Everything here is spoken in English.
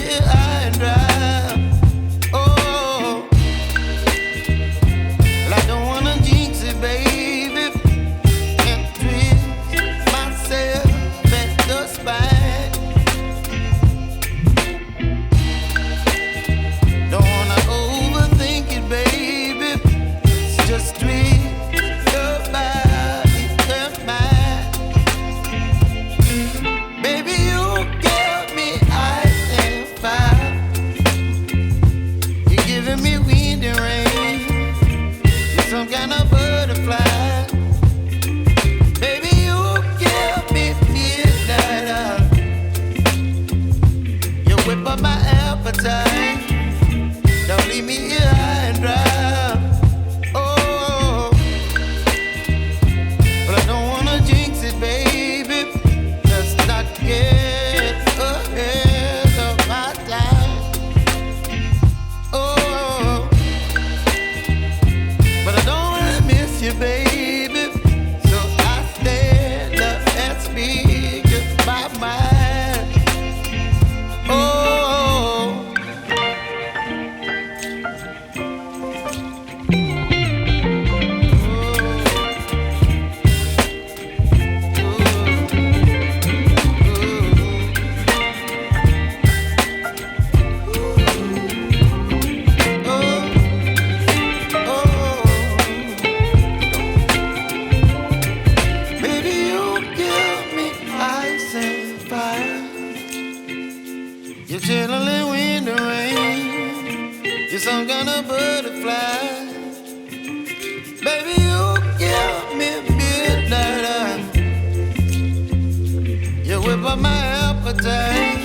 here high and dry. Oh, well, I don't wanna jinx it, baby, and twist myself at the spine. Don't wanna overthink it, baby. It's just twist your body and mine. Baby, you give me ice and fire. You're giving me wind and rain. You're some kind of butterfly. Baby, you give me midnight. You whip up my appetite. Don't leave me here high and dry. Oh, but I don't wanna jinx it, baby. Let's not get ahead of my time. Oh, but I don't wanna miss you, baby. So I stand up and speak my mind. Oh. Baby, you give me ice and fire. You're chilling wind and rain. You're some kind of butterfly. Baby, you give me midnight. You whip up my appetite.